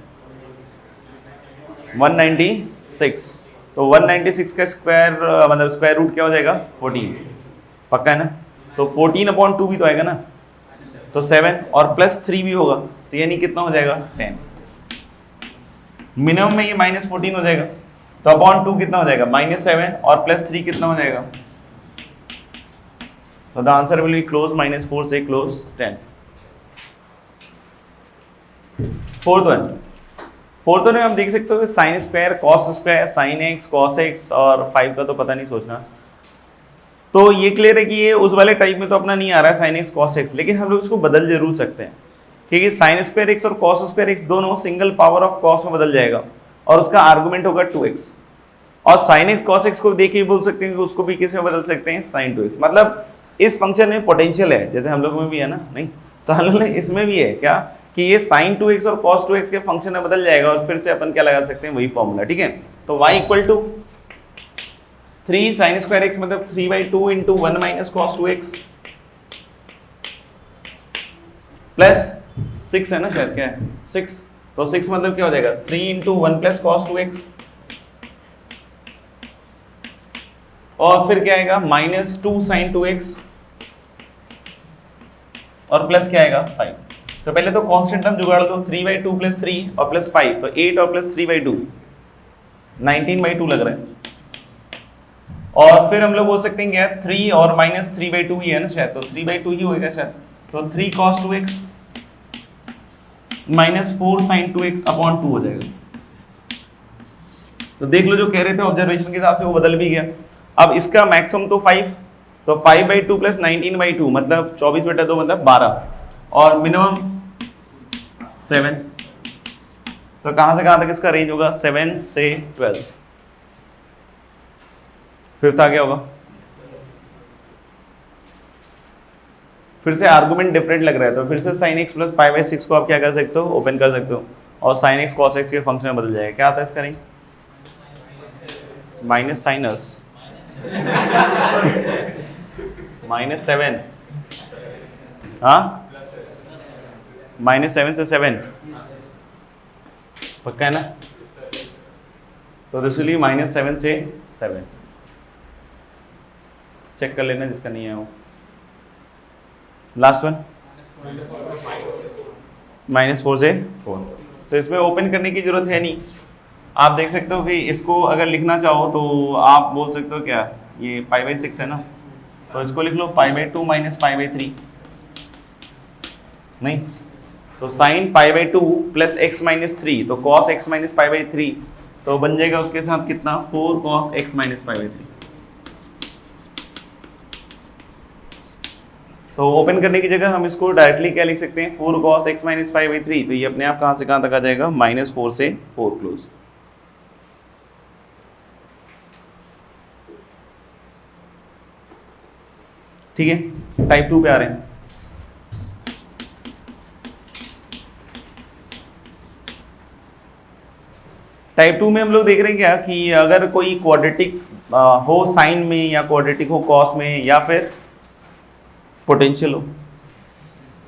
196, तो 196 का स्क्वायर मतलब स्क्वायर रूट क्या हो जाएगा? 14, पक्का है ना? तो 14/2 भी तो आएगा ना, तो 7 और प्लस 3 भी होगा, तो यानी कितना हो जाएगा? 10। मिनिमम में ये -14 हो जाएगा, तो अपॉन 2 कितना हो जाएगा? -7 और प्लस 3 कितना हो जाएगा? तो the answer will be close -4 से क्लोज 10। फोर्थ वन में हम देख सकते हो कि sine square cos square sine x cos x, और 5 का तो पता नहीं, सोचना। तो ये क्लियर है कि ये उस वाले टाइप में तो अपना नहीं आ रहा है साइन एक्स कॉस एक्स, लेकिन हम लोग इसको बदल जरूर सकते हैं, क्योंकि साइन स्क्वायर एक्स और कॉस स्क्वायर एक्स दोनों सिंगल पावर ऑफ कॉस में बदल जाएगा और उसका आर्गुमेंट होगा 2x, और साइन एक्स कॉस एक्स को देख के बोल सकते हैं कि उसको भी किस में बदल सकते हैं? Sign 2x। मतलब इस फंक्शन में पोटेंशियल है, जैसे हम लोग में भी है ना, नहीं तो हम लोग इसमें भी है क्या कि ये sin 2x और cos 2x के फंक्शन में बदल जाएगा और फिर से अपन क्या लगा सकते हैं, वही फॉर्मूला, ठीक है। तो y equal to 3 sin square x मतलब 3/2 into 1 minus cos 2x plus 6 है ना शायद, क्या है 6, तो 6 मतलब क्या हो जाएगा 3 इंटू 1 प्लस cos 2x और फिर क्या आएगा माइनस 2 sin 2x और प्लस क्या आएगा 5। तो पहले तो कांस्टेंट टर्म जुगाड़ दो, 3/2 प्लस 3 और प्लस 5, तो 8 और प्लस 3/2 19/2 लग रहा है। और फिर हम लोग बोल सकते हैं क्या 3 और माइनस 3/2 ही है ना शायद, तो 3/2 ही होएगा शायद, तो 3 cos 2x minus 4 sin 2x upon 2 हो जाएगा। तो देख लो जो कह रहे थे ऑब्जर्वेशन के हिसाब से वो बदल भी गया। अब इसका मैक्सिमम तो 5, तो 5/2 प्लस 19/2 मतलब 24/2 मतलब 12 और मिनिमम 7। तो कहां से कहां तक इसका रेंज होगा 7 से 12। फिफ्थ आ गया होगा। फिर से आर्गुमेंट डिफरेंट लग रहा है, तो फिर से sin x प्लस π/6 को आप क्या कर सकते हो, ओपन कर सकते हो और sin x cos x के फंक्शन में बदल जाएगा। क्या आता है इसका रेंज माइनस साइनस -7, हाँ -7 से 7 पक्का है ना, तो इसलिए -7 से 7 चेक कर लेना जिसका नहीं है वो। लास्ट वन -4 से 4, तो इसमें ओपन करने की जरूरत है नहीं। आप देख सकते हो कि इसको अगर लिखना चाहो तो आप बोल सकते हो क्या, ये π/6 है ना, तो इसको लिख लो π/2 माइनस π/3, नहीं तो sin π/2 प्लस x माइनस 3, तो cos x माइनस π/3, तो बन जाएगा उसके साथ कितना 4 cos x माइनस π/3। तो ओपन करने की जगह हम इसको डायरेक्टली क्या लिख सकते हैं 4 cos x माइनस π/3, तो ये अपने आप कहां से कहां तक आ जाएगा -4 से 4 क्लोज। ठीक है, टाइप 2 पे आ रहे हैं। टाइप 2 में हम लोग देख रहे हैं क्या कि अगर कोई क्वाड्रेटिक हो साइन में या क्वाड्रेटिक हो कॉस में या फिर पोटेंशियल हो,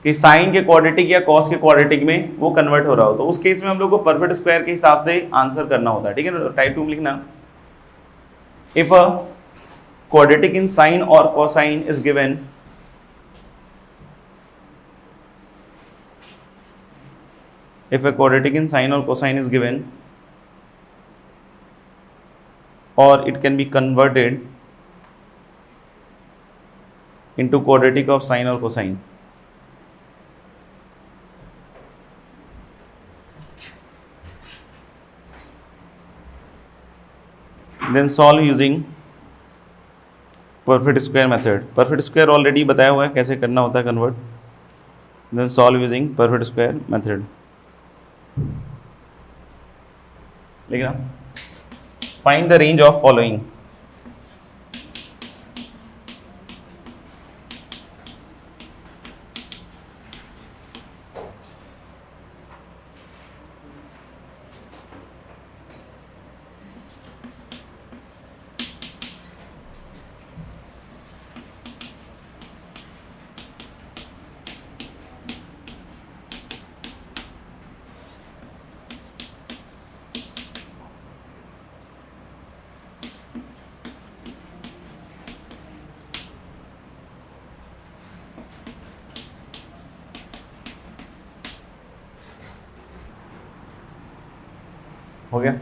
कि साइन के क्वाड्रेटिक या कॉस के क्वाड्रेटिक में वो कन्वर्ट हो रहा हो, तो उस केस में हम लोग को परफेक्ट स्क्वायर के हिसाब से आंसर करना होता है। ठीक है ना, टाइप 2 में लिखना if a quadratic in sine or cosine is given, if a quadratic in sine or cosine is given or it can be converted into quadratic of sine or cosine, then solve using perfect square method. Perfect square already बताया हुआ है कैसे करना होता है convert, then solve using perfect square method. लिखना find the range of following, हो गया।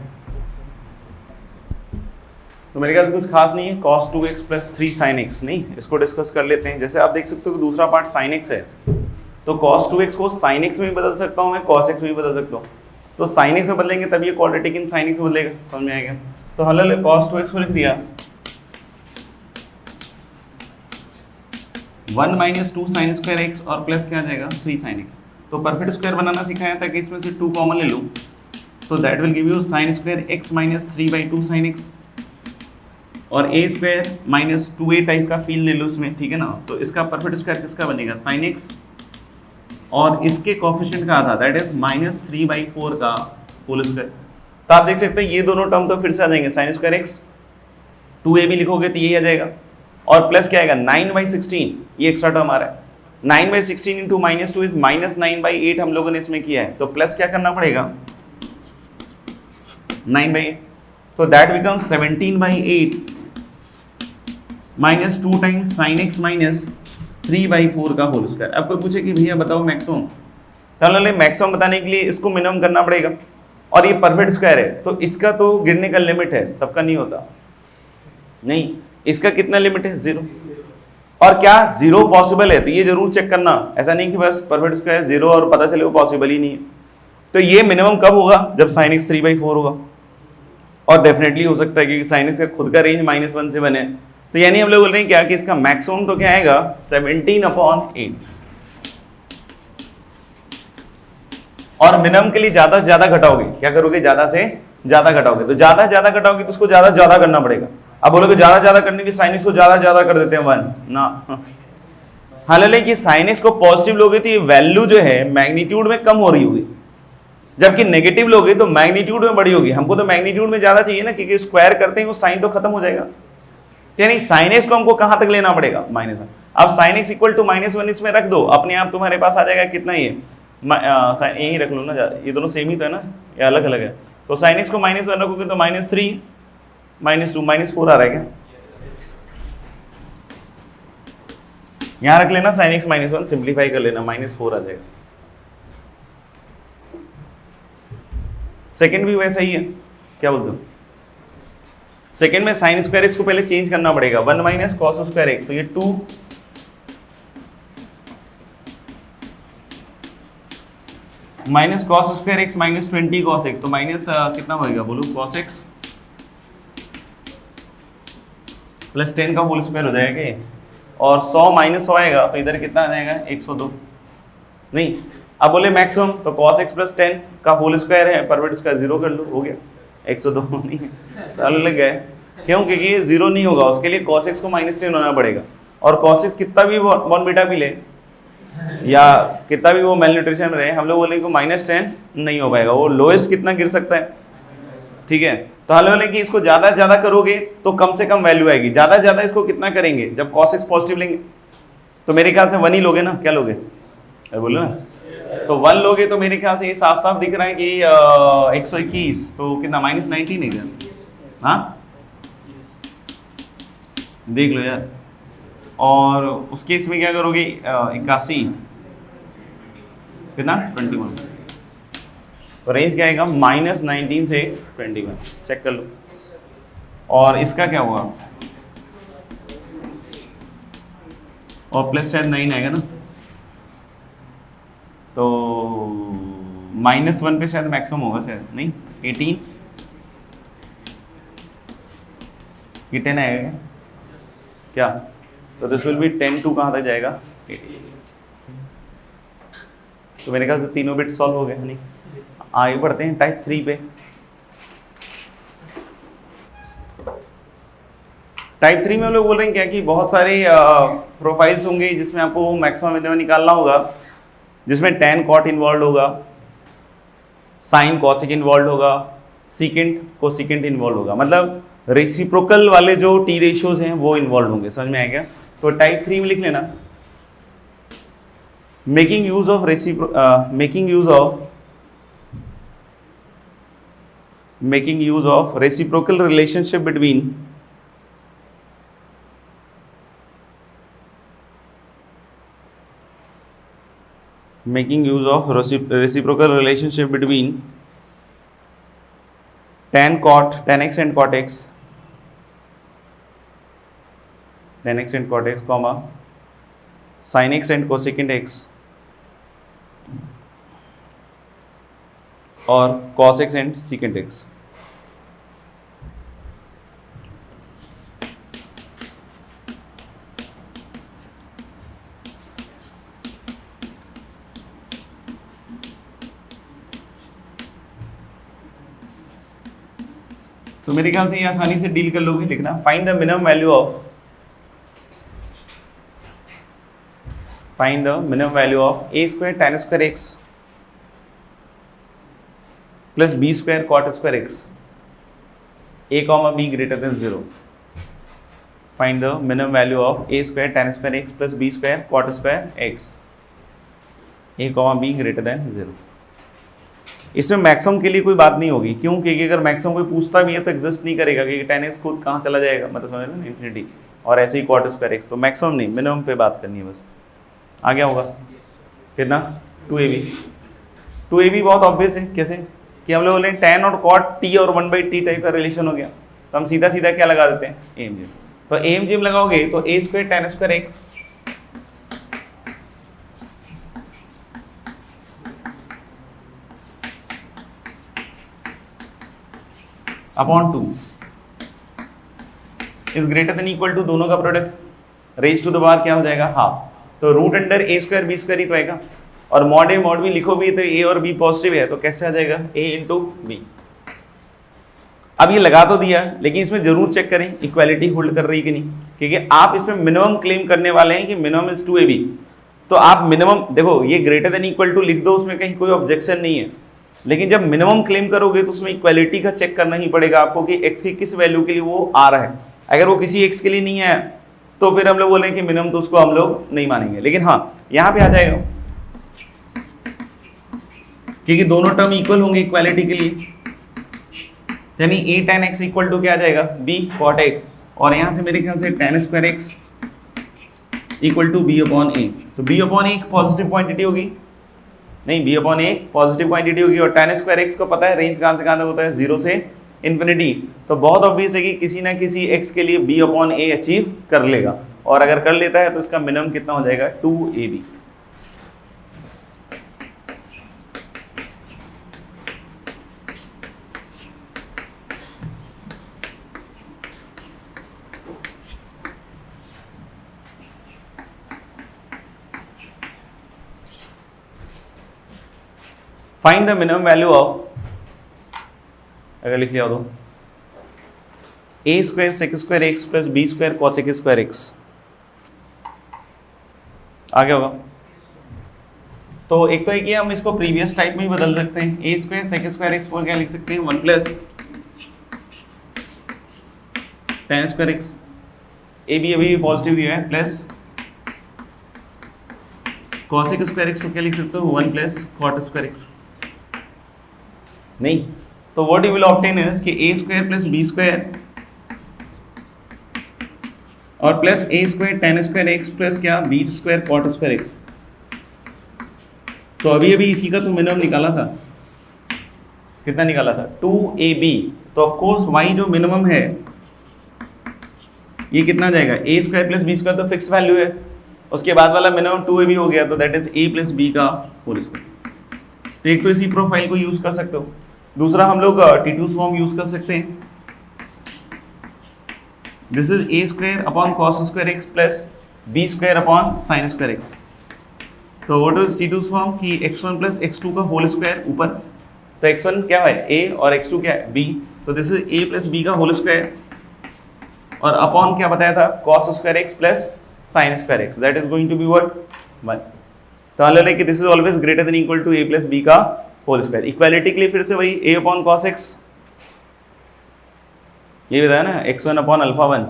तो मेरे ख्याल से कुछ खास नहीं है, cos 2x plus 3 sin x, नहीं इसको डिस्कस कर लेते हैं। जैसे आप देख सकते हो कि दूसरा पार्ट sin x है, तो cos 2x को sin x में भी बदल सकता हूँ मैं, cos x में भी बदल सकता हूँ। तो sin x में बदलेंगे तब ये क्वाड्रेटिक इन sin x में बदलेगा, समझ में आएगा। तो हमने cos 2x को लिख दिया 1 माइनस 2 sin स्क्वायर x और प्लस क्या आ जाएगा 3 sin x। तो परफेक्ट स्क्वायर बनाना सिखाया था कि इसमें से 2 कॉमन ले लो, तो that will give you sin square x minus 3/2 sin x और a square minus 2a type का फील ले लो इसमें, ठीक है ना। तो इसका परफेक्ट स्क्वायर किसका बनेगा sin x और इसके कोफिशिएंट का आधा, दैट इज -3/4 का होल स्क्वायर। तो आप देख सकते हैं ये दोनों टर्म तो फिर से आ जाएंगे, साइन स्क्वायर एक्स 2ab लिखोगे तो यही आ जाएगा, और प्लस क्या आएगा 9/16, ये एक्स्ट्रा टर्म आ रहा है। 9/16 इंटू -2 इज -9/8 हम लोगों ने इसमें किया है, तो प्लस क्या करना पड़ेगा 9/8, तो that becomes 17/8 -2 times sine x -3/4 का होल स्क्वायर। अब कोई पूछे कि भैया बताओ मैक्सिमम, तो मैक्सिमम बताने के लिए इसको मिनिमम करना पड़ेगा, और ये परफेक्ट स्क्वायर है तो इसका तो गिरने का लिमिट है, सबका नहीं होता, नहीं इसका कितना लिमिट है 0, और क्या 0 पॉसिबल है, तो ये जरूर चेक करना, ऐसा नहीं कि बस परफेक्ट स्क्वायर 0 और पता चले वो पॉसिबल ही नहीं है। तो ये मिनिमम कब होगा, जब साइन एक्स 3/4 होगा, और डेफिनेटली हो सकता है क्योंकि साइन एक्स का खुद का रेंज -1 से बने, तो यानी हम लोग बोल रहे हैं क्या कि इसका मैक्सिमम तो क्या आएगा 17/8, और मिनिमम के लिए ज्यादा से ज्यादा घटाओगे, क्या करोगे ज्यादा से ज्यादा घटाओगे, तो ज्यादा से ज्यादा घटाओगे तो उसको ज्यादा ज्यादा करना पड़ेगा। अब बोलोगे ज्यादा ज्यादा करने के साइन एक्स को ज्यादा ज्यादा कर देते हैं 1 ना, हालांकि साइन एक्स को पॉजिटिव लोगे तो ये वैल्यू जो है मैग्नीट्यूड में कम हो रही होगी, जबकि नेगेटिव लोगे तो मैग्नीट्यूड में बड़ी होगी। हमको तो मैग्नीट्यूड में ज्यादा चाहिए ना, क्योंकि स्क्वायर करते हैं वो साइन तो खत्म हो जाएगा, यानी साइन एक्स को हमको कहां तक लेना पड़ेगा -1। अब साइन एक्स इक्वल टू -1 इसमें रख दो, अपने आप तुम्हारे पास आ जाएगा कितना, ये यही रख लो ना, ये दोनों सेम ही तो है ना, ये अलग अलग है, तो साइन एक्स को -1 रखोगे तो -3 -2 -4 आ रहा है क्या, यहां रख लेना साइन एक्स -1, सिंप्लीफाई कर लेना -4 आ जाएगा। सेकंड भी वैसा ही है, क्या बोलते हो, सेकंड में साइन स्क्वायर एक्स को पहले चेंज करना पड़ेगा, 1 - cos स्क्वायर एक्स, तो ये 2 minus cos square x -20 cos x, तो माइनस कितना होएगा बोलो, cos एक्स प्लस 10 का होल स्क्वायर हो जाएगा ये, और 100 - 100 आएगा तो इधर कितना आ जाएगा 102, नहीं अब बोले मैक्सिमम, तो cos x प्लस 10 का होल स्क्वायर है, परफेक्ट स्क्वायर 0 कर लो, हो गया 102 नहीं है, तो लग गए, क्यों, क्योंकि ये 0 नहीं होगा, उसके लिए cos x को -10 होना पड़ेगा, और cos x कितना भी बॉर्नविटा भी ले या कितना भी वो मेलन्यूट्रिशन रहे, हम लोग बोले को -10 नहीं हो पाएगा, वो लोएस्ट कितना गिर सकता है, ठीक है। तो हम बोले कि इसको ज्यादा ज्यादा करोगे तो कम से कम वैल्यू आएगी, ज्यादा ज्यादा इसको कितना करेंगे, जब cos x पॉजिटिव लेंगे तो मेरे ख्याल से 1 ही लोगे ना, क्या लोगे बोलो ना, तो 1 लोगे तो मेरे ख्याल से ये साफ साफ दिख रहा है कि 121, तो कितना -19 है क्या, हाँ देख लो यार, और उस केस में क्या करोगे 81 कितना 21, तो रेंज क्या आएगा -19 से 21, चेक कर लो, और इसका क्या हुआ, और प्लस शायद 9 आएगा ना, तो -1 पे शायद मैक्सिमम होगा, शायद नहीं 18, ये 10 आएगा क्या, तो दिस विल बी 10 टू कहाँ तक जाएगा 18, तो मेरे ख्याल से तीनों बिट सॉल्व हो गए, नहीं आगे बढ़ते हैं टाइप 3 पे। टाइप 3 में हम लोग बोल रहे हैं क्या कि बहुत सारे प्रोफाइल्स होंगे जिसमें आपको मैक्सिमम मिनिमम निकालना होगा, जिसमें tan cot इन्वॉल्व होगा, sin cosec इन्वॉल्व होगा, secant cosecant इन्वॉल्व होगा, मतलब रेसिप्रोकल वाले जो टी रेशियोज हैं वो इन्वॉल्व होंगे, समझ में आएगा। तो टाइप 3 में लिख लेना making use of reciprocal relationship between tan x and cot x, comma sin x and cosecant x, और cos x and secant x। तो मेरे ख्याल से ये आसानी से डील कर लोगे, लिखना find the minimum value of find the minimum value of a square tan square x plus B square cot square x a comma b greater than 0. Find the minimum value of a square tan square x plus b square cot square x a comma b greater than 0. इसमें maximum के लिए कोई बात नहीं होगी, क्यों? क्योंकि अगर मैक्सिमम कोई पूछता भी है तो एग्जिस्ट नहीं करेगा, क्योंकि tan x खुद कहाँ चला जाएगा, मतलब समझ लो इन्फिनिटी, और ऐसे ही cot स्क्वायर x, तो मैक्सिमम नहीं मिनिमम पे बात करनी है बस। आ गया होगा कितना 2ab। 2ab बहुत ऑब्वियस है, कैसे कि हम लोग बोले tan और cot t और 1/t टाइप का रिलेशन हो गया, तो हम सीधा सीधा क्या लगा देते हैं एम जिम। तो एम जिम लगाओगे तो a square tan square x upon 2 is greater than equal to दोनों का product raise to the power क्या हो जाएगा हाफ, तो root under a square b square ही तो आएगा, और मॉड ए मॉड बी लिखो भी तो a और b पॉजिटिव है, तो कैसे आ जाएगा a इंटू बी। अब ये लगा तो दिया, लेकिन इसमें जरूर चेक करें इक्वालिटी होल्ड कर रही कि नहीं, क्योंकि आप इसमें मिनिमम क्लेम करने वाले हैं कि मिनिमम इज 2ab, तो आप मिनिमम देखो ये ग्रेटर देन इक्वल टू लिख दो, उसमें कहीं कोई ऑब्जेक्शन नहीं है, लेकिन जब मिनिमम क्लेम करोगे तो उसमें इक्वालिटी का चेक करना ही पड़ेगा आपको कि x की किस वैल्यू के लिए वो आ रहा है। अगर वो किसी x के लिए नहीं है तो फिर हम लोग बोलें कि मिनिमम, तो उसको हम लोग नहीं मानेंगे, लेकिन हाँ यहाँ पे आ जाएगा क्योंकि दोनों टर्म इक्वल होंगे इक्वालिटी के लिए, यानी a tan x equal to क्या आ जाएगा b cot x, और यहाँ से मेरे ख्याल से tan square x equal to b upon a, तो b upon a positive quantity होगी, नहीं b upon a positive quantity होगी, और tan स्क्वायर x को पता है रेंज कहाँ से कहाँ तक होता है 0 से इन्फिनिटी, तो बहुत ऑब्वियस है कि किसी ना किसी x के लिए b अपॉन a अचीव कर लेगा, और अगर कर लेता है तो इसका मिनिमम कितना हो जाएगा 2ab। Find the minimum value of, अगर लिख लिया हो तो a square sec square x plus B square cosec square x, आ गया होगा। तो एक तो एक हम इसको प्रीवियस टाइप में ही बदल सकते हैं, a square sec square x को क्या लिख सकते हैं 1 plus tan square x, a भी अभी पॉजिटिव दिया है, प्लस कॉसेक स्क्वायर एक्स को क्या लिख सकते हो 1 प्लस कॉट स्क्वायर एक्स, नहीं, तो what you will obtain is कि a square plus b square और plus a square tan square x plus क्या b square cot square x, तो अभी अभी इसी का तो मिनिमम निकाला था, कितना निकाला था 2ab, तो ऑफ कोर्स y जो मिनिमम है ये कितना जाएगा a square plus b square, तो फिक्स वैल्यू है, उसके बाद वाला मिनिमम 2ab हो गया, तो that is a plus b का होल स्क्वायर। तो एक तो इसी प्रोफाइल को यूज कर सकते हो, दूसरा हम लोग T2 फॉर्म यूज कर सकते हैं, this is a square upon cos square x plus b square upon sine square x, तो व्हाट इज T2 फॉर्म कि x1 प्लस x2 का होल स्क्वायर ऊपर, तो x1 क्या है a और x2 क्या है b, तो this is a plus b का होल स्क्वायर, और अपॉन क्या बताया था cos square x plus sine square x, that is going to be what 1। तो मान लो कि this is always greater than equal to a plus b का होल स्क्वायर। इक्वालिटी के लिए फिर से वही a अपॉन कॉस एक्स, ये बताया ना x1 अपॉन अल्फा 1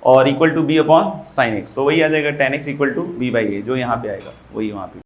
और equal to b upon sine x, तो वही आ जाएगा tan x equal to b by a, जो यहाँ पे आएगा वही वहाँ पे।